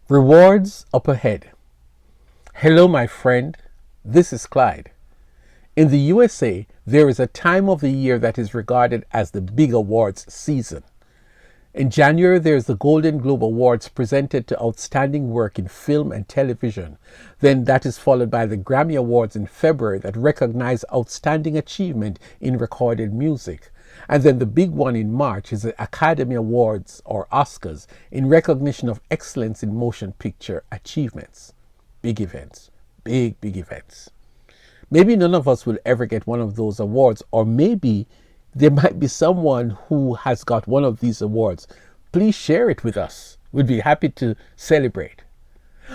Rewards up ahead. Hello, my friend. This is Clyde. In the USA, there is a time of the year that is regarded as the big awards season. In January, there is the Golden Globe Awards presented to outstanding work in film and television. Then that is followed by the Grammy Awards in February that recognize outstanding achievement in recorded music. And then the big one in March is the Academy Awards or Oscars in recognition of excellence in motion picture achievements. Big events, big events. Maybe none of us will ever get one of those awards, or maybe there might be someone who has got one of these awards. Please share it with us. We'd be happy to celebrate.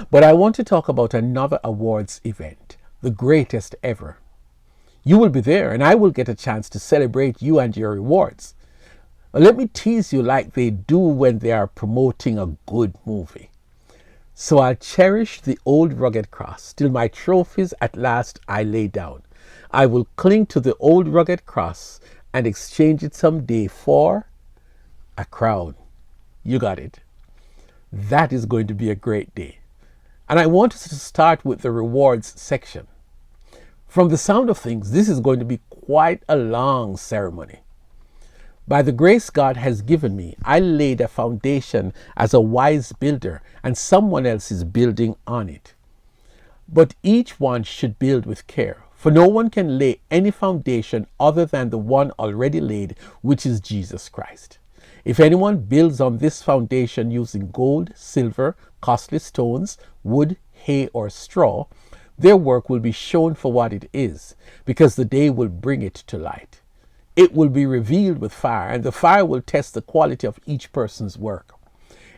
But I want to talk about another awards event, the greatest ever. You will be there and I will get a chance to celebrate you and your rewards. Let me tease you like they do when they are promoting a good movie. So I'll cherish the old rugged cross till my trophies at last I lay down. I will cling to the old rugged cross and exchange it someday for a crown. You got it. That is going to be a great day. And I want us to start with the rewards section. From the sound of things, this is going to be quite a long ceremony. By the grace God has given me, I laid a foundation as a wise builder, and someone else is building on it. But each one should build with care, for no one can lay any foundation other than the one already laid, which is Jesus Christ. If anyone builds on this foundation using gold, silver, costly stones, wood, hay, or straw, their work will be shown for what it is, because the day will bring it to light. It will be revealed with fire, and the fire will test the quality of each person's work.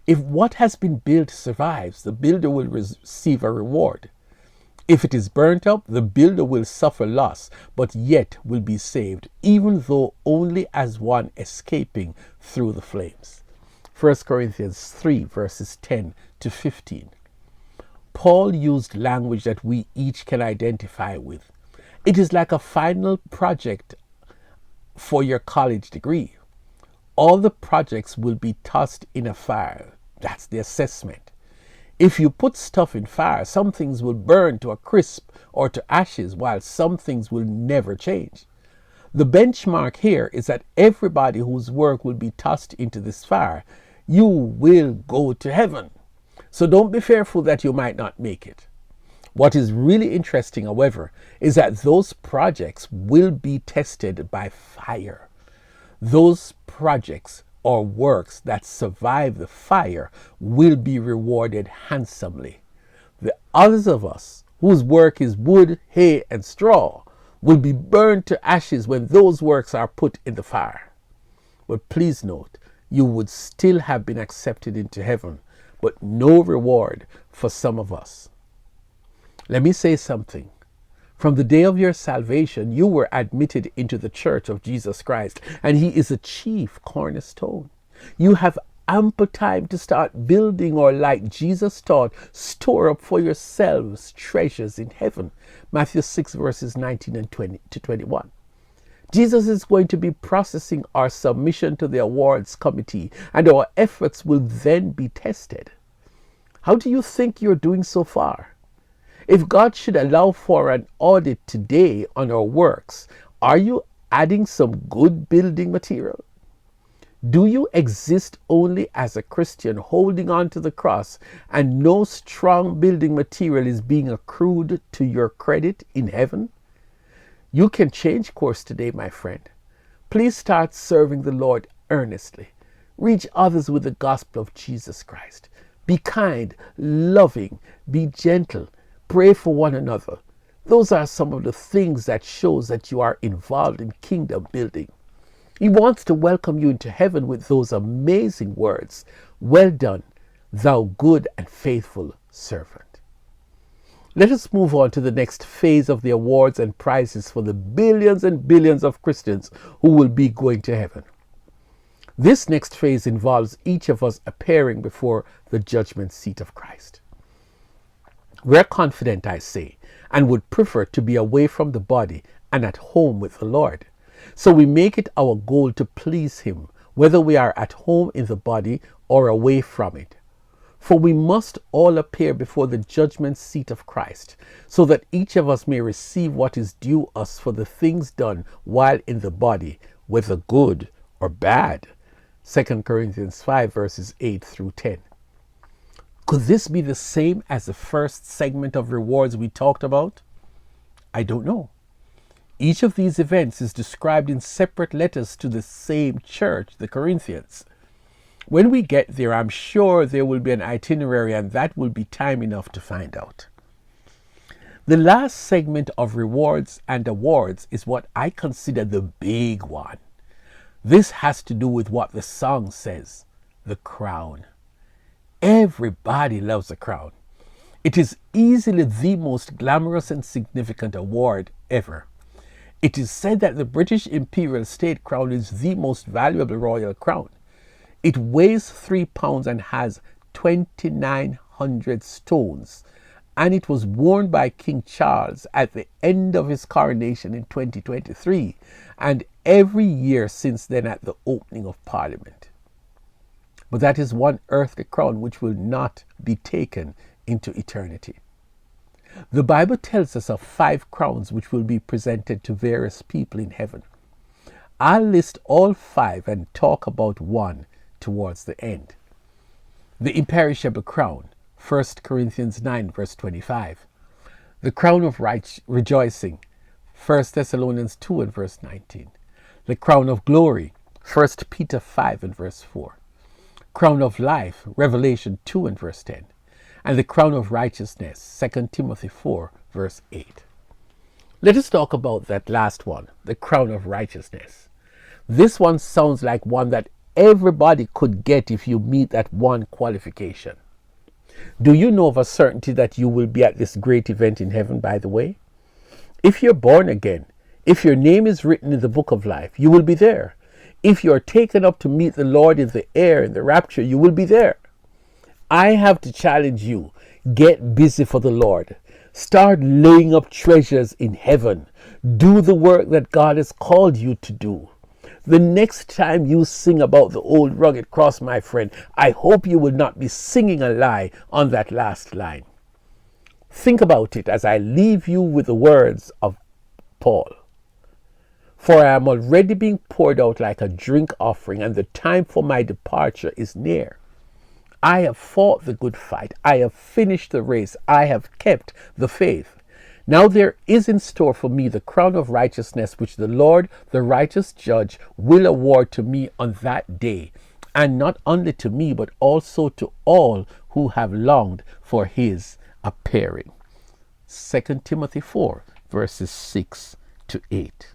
If what has been built survives, the builder will receive a reward. If it is burnt up, the builder will suffer loss, but yet will be saved, even though only as one escaping through the flames. 1 Corinthians 3 verses 10 to 15. Paul used language that we each can identify with. It is like a final project for your college degree. All the projects will be tossed in a fire. That's the assessment. If you put stuff in fire, some things will burn to a crisp or to ashes, while some things will never change. The benchmark here is that everybody whose work will be tossed into this fire, you will go to heaven. So don't be fearful that you might not make it. What is really interesting, however, is that those projects will be tested by fire. Those projects or works that survive the fire will be rewarded handsomely. The others of us whose work is wood, hay, and straw will be burned to ashes when those works are put in the fire. But please note, you would still have been accepted into heaven, but no reward for some of us. Let me say something. From the day of your salvation, you were admitted into the church of Jesus Christ, and he is a chief cornerstone. You have ample time to start building, or like Jesus taught, store up for yourselves treasures in heaven. Matthew 6 verses 19 and 20 to 21. Jesus is going to be processing our submission to the awards committee, and our efforts will then be tested. How do you think you're doing so far? If God should allow for an audit today on our works, are you adding some good building material? Do you exist only as a Christian holding on to the cross, and no strong building material is being accrued to your credit in heaven? You can change course today, my friend. Please start serving the Lord earnestly. Reach others with the gospel of Jesus Christ. Be kind, loving, be gentle. Pray for one another. Those are some of the things that shows that you are involved in kingdom building. He wants to welcome you into heaven with those amazing words. Well done, thou good and faithful servant. Let us move on to the next phase of the awards and prizes for the billions and billions of Christians who will be going to heaven. This next phase involves each of us appearing before the judgment seat of Christ. We're confident, I say, and would prefer to be away from the body and at home with the Lord. So we make it our goal to please him, whether we are at home in the body or away from it. For we must all appear before the judgment seat of Christ, so that each of us may receive what is due us for the things done while in the body, whether good or bad. 2 Corinthians 5 verses 8 through 10. Could this be the same as the first segment of rewards we talked about? I don't know. Each of these events is described in separate letters to the same church, the Corinthians. When we get there, I'm sure there will be an itinerary, and that will be time enough to find out. The last segment of rewards and awards is what I consider the big one. This has to do with what the song says, the crown. Everybody loves a crown. It is easily the most glamorous and significant award ever. It is said that the British Imperial State Crown is the most valuable royal crown. It weighs 3 pounds and has 2,900 stones, and it was worn by King Charles at the end of his coronation in 2023, and every year since then at the opening of Parliament. But that is one earthly crown which will not be taken into eternity. The Bible tells us of 5 crowns which will be presented to various people in heaven. I'll list all 5 and talk about one towards the end. The imperishable crown, 1 Corinthians 9 verse 25. The crown of rejoicing, 1 Thessalonians 2 and verse 19. The crown of glory, 1 Peter 5 and verse 4. Crown of life, Revelation 2 and verse 10. And the crown of righteousness, 2 Timothy 4 verse 8. Let us talk about that last one, the crown of righteousness. This one sounds like one that everybody could get if you meet that one qualification. Do you know of a certainty that you will be at this great event in heaven, by the way? If you're born again, if your name is written in the book of life, you will be there. If you are taken up to meet the Lord in the air, in the rapture, you will be there. I have to challenge you. Get busy for the Lord. Start laying up treasures in heaven. Do the work that God has called you to do. The next time you sing about the old rugged cross, my friend, I hope you will not be singing a lie on that last line. Think about it as I leave you with the words of Paul. For I am already being poured out like a drink offering, and the time for my departure is near. I have fought the good fight. I have finished the race. I have kept the faith. Now there is in store for me the crown of righteousness, which the Lord, the righteous judge, will award to me on that day. And not only to me, but also to all who have longed for his appearing. 2 Timothy 4, verses 6 to 8.